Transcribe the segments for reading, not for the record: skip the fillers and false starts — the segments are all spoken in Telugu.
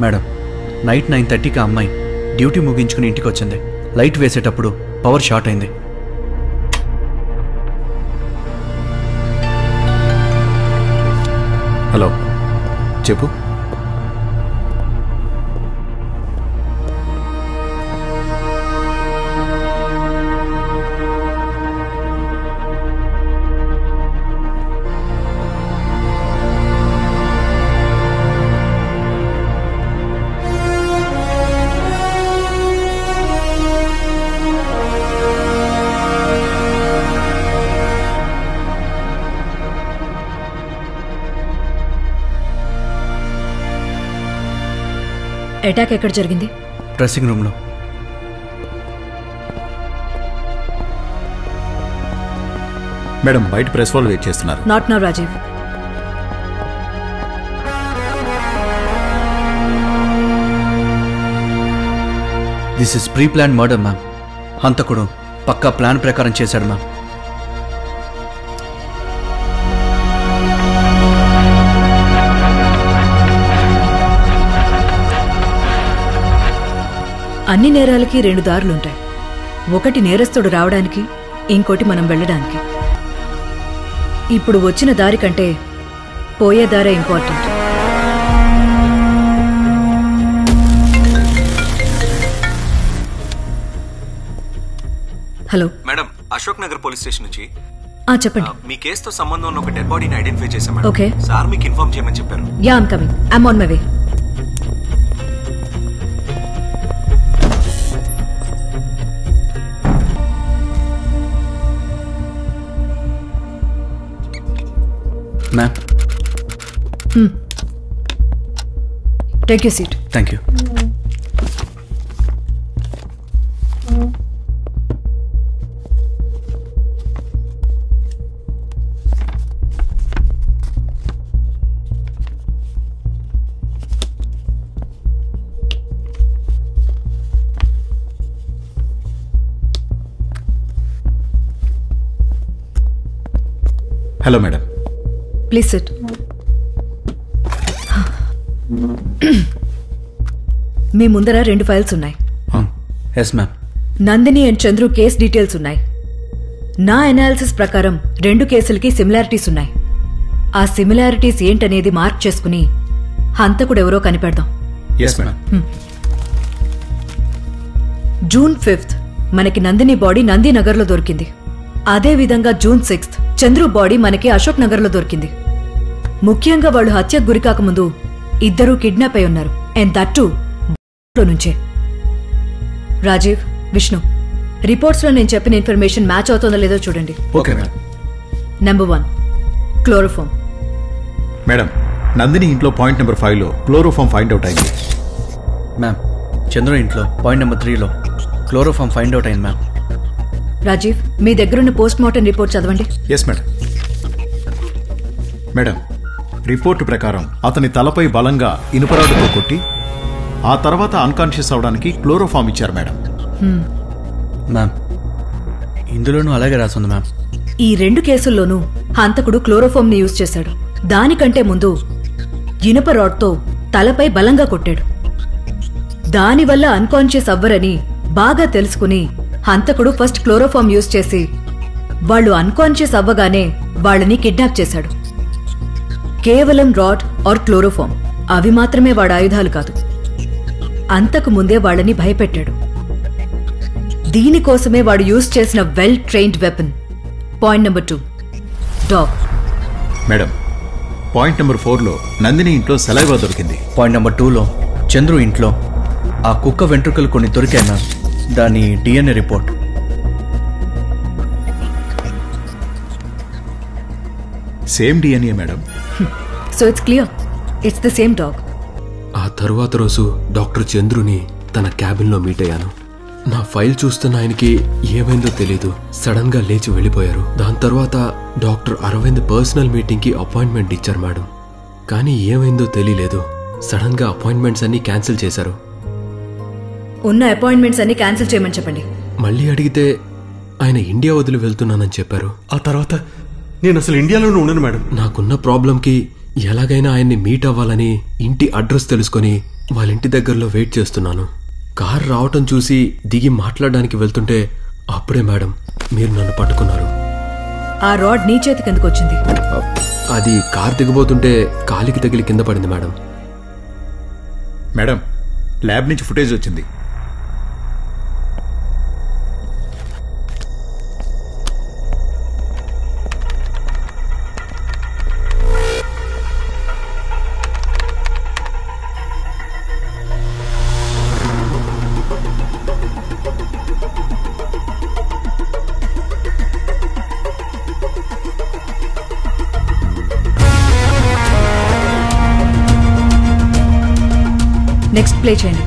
మేడం, నైట్ 9:30కి ఆ అమ్మాయి డ్యూటీ ముగించుకుని ఇంటికి వచ్చింది. లైట్ వేసేటప్పుడు పవర్ షార్ట్ అయింది. హలో, చెప్పు. అటాక్ ఎక్కడ జరిగింది? డ్రెస్సింగ్ రూమ్లో. మేడం, బయట ప్రెస్ వాళ్ళు వెయిట్ చేస్తున్నారు. Not now Rajiv. This is pre plan murder ma'am. హంతకుడు పక్కా ప్లాన్ ప్రకారం చేశాడు మ్యామ్. అన్ని నేరాలకి 2 దారులుంటాయి. ఒకటి నేరస్తుడు రావడానికి, ఇంకోటి మనం వెళ్ళడానికి. ఇప్పుడు వచ్చిన దారి కంటే పోయే దారే important. Hello madam, Ashok Nagar police station నుంచి. చెప్పండి. మీ కేసుతో సంబంధం ఉన్న ఒక డెడ్ బాడీని ఐడెంటిఫై చేశాం మేడం. ఓకే. సార్ మీకు ఇన్ఫార్మ్ చేయమని చెప్పారు. Yeah, I'm coming. I'm on my way. Ma'am, take your seat. Thank you. Hello madam. Please sit. మీ ముందర 2 ఫైల్స్ ఉన్నాయి. Yes ma'am. Nandini and Chandru case details ఉన్నాయి. నా అనాలిసిస్ ప్రకారం 2 కేసులకి సిమిలారిటీస్ ఉన్నాయి. ఆ సిమిలారిటీస్ ఏంటనేది మార్క్ చేసుకుని హంతకుడెవరో కనిపెడదాం. Yes madam. జూన్ 5th మనకి నందిని బాడీ నందినగర్లో దొరికింది. అదేవిధంగా జూన్ 6th చంద్రు బాడీ మనకి అశోక్ నగర్లో దొరికింది. ముఖ్యంగా వాళ్ళు హత్యకు గురికాకముందు ఇద్దరూ కిడ్నాప్ అయి ఉన్నారు. అండ్ దట్ టూ నుంచే. రాజీవ్, విష్ణు, రిపోర్ట్స్ లో నేను చెప్పిన ఇన్ఫర్మేషన్ మ్యాచ్ అవుతుందో లేదో చూడండి. Okay madam. Number 1, chloroform. Madam, Nandini ఇంట్లో పాయింట్ నెంబర్ 5లో క్లోరోఫామ్ ఫైండ్ అవుట్ అయింది. మ్యామ్, చంద్రు ఇంట్లో పాయింట్ నెంబర్ 3లో క్లోరోఫామ్ ఫైండ్ అవుట్ అయింది మ్యామ్. రాజీవ్, మీ దగ్గరున్న పోస్ట్ మార్టం రిపోర్ట్ చదవండి. Yes madam. మేడం, రిపోర్టు ప్రకారం అతని తలపై బలంగా ఇనుపరాడుతో కొట్టి ఆ తర్వాత అన్కాన్షియస్ అవడానికి క్లోరోఫామ్ ఇచ్చారు మేడం. మ్యామ్, ఇందులోనూ అలాగే రాసింది మ్యామ్. ఈ 2 కేసుల్లోనూ హంతకుడు క్లోరోఫామ్ ని యూజ్ చేశాడు. దానికంటే ముందు ఇనుప రాడ్తో తలపై బలంగా కొట్టాడు. దానివల్ల అన్కాన్షియస్ అవ్వరని బాగా తెలుసుకుని హంతకుడు ఫస్ట్ క్లోరోఫామ్ యూజ్ చేసి వాళ్ళు అన్కాన్షియస్ అవ్వగానే వాళ్ళని కిడ్నాప్ చేశాడు. కేవలం రాడ్ ఆర్ క్లోరోఫామ్ అవి మాత్రమే వాడి ఆయుధాలు కాదు. అంతకు ముందే వాళ్ళని భయపెట్టాడు. దీనికోసమే వాడు యూజ్ చేసిన well trained weapon. Point number 2, dog. Madam, point number 4లో నందిని ఇంట్లో సలైవా దొరికింది. పాయింట్ నెంబర్ 2లో చంద్రు ఇంట్లో ఆ కుక్క వెంట్రుకలు కొన్ని దొరికాయి మ్యామ్. దాని DNA report. Same DNA madam. So it's clear, it's the same dog. ఆ తరువాత రోజు డాక్టర్ చంద్రుని తన క్యాబిన్లో మీట్ అయ్యాను. నా ఫైల్ చూస్తున్న ఆయనకి ఏమైందో తెలీదు. సడన్ గా లేచి వెళ్ళిపోయారు. దాని తర్వాత డాక్టర్ అరవింద్ పర్సనల్ మీటింగ్ కి అపాయింట్మెంట్ ఇచ్చారు మేడం. కానీ ఏమైందో తెలియలేదు. సడన్ గా అపాయింట్మెంట్స్ అన్ని క్యాన్సిల్ చేశారు. ఉన్న అపాయింట్మెంట్స్ అన్ని క్యాన్సిల్ చేయమని చెప్పండి. మళ్ళీ అడిగితే ఆయన ఇండియా వదిలి వెళ్తున్నానని చెప్పారు. ఆ తర్వాత నేను అసలు ఇండియాలోనే ఉండను మేడం. నాకున్న ప్రాబ్లంకి ఎలాగైనా ఆయన్ని మీట్ అవ్వాలని ఇంటి అడ్రస్ తెలుసుకొని వాళ్ళ ఇంటి దగ్గరలో వెయిట్ చేస్తున్నాను. కార్ రావటం చూసి దిగి మాట్లాడడానికి వెళ్తుంటే అప్పుడే మేడం మీరు నన్ను పట్టుకున్నారు. ఆ రాడ్ నీ చేతికి ఎందుకు వచ్చింది? అది కార్ దిగబోతుంటే కాలికి తగిలి కింద పడింది మేడం. మేడం, ల్యాబ్ నుంచి ఫుటేజ్ వచ్చింది. నెక్స్ట్ ప్లే చేయండి.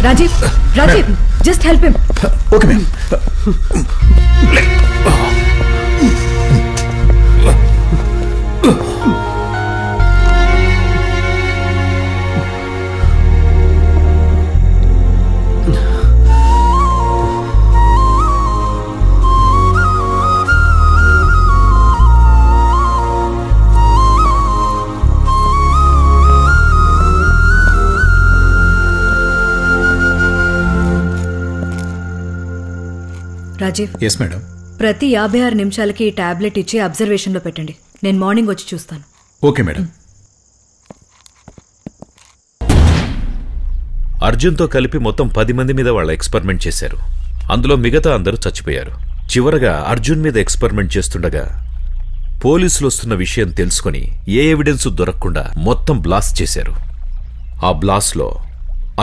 Rajiv, Rajiv, just help him. Okay ma'am. Rajiv, yes madam. ప్రతి 56 నిమిషాలకి ఈ టాబ్లెట్ ఇచ్చి అబ్జర్వేషన్లో పెట్టండి. నేను మార్నింగ్ వచ్చి చూస్తాను. Okay madam. అర్జున్తో కలిపి మొత్తం 10 మంది మీద వాళ్ళ ఎక్స్పెరిమెంట్ చేశారు. అందులో మిగతా అందరూ చచ్చిపోయారు. చివరగా అర్జున్ మీద ఎక్స్పెరిమెంట్ చేస్తుండగా పోలీసులు వస్తున్న విషయం తెలుసుకుని ఏ ఎవిడెన్స్ దొరకకుండా మొత్తం బ్లాస్ట్ చేశారు. ఆ బ్లాస్ట్లో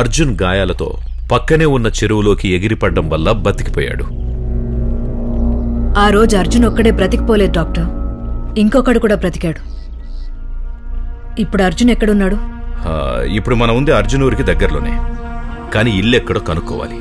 అర్జున్ గాయాలతో పక్కనే ఉన్న చెరువులోకి ఎగిరిపడ్డం వల్ల బతికిపోయాడు. ఆ రోజు అర్జున్ ఒక్కడే బ్రతికిపోలేదు డాక్టర్, ఇంకొకడు కూడా బ్రతికాడు. ఇప్పుడు అర్జున్ ఎక్కడున్నాడు? ఇప్పుడు మనం ఉంది అర్జున్ ఊరికి దగ్గరలోనే, కానీ ఇల్లు ఎక్కడో కనుక్కోవాలి.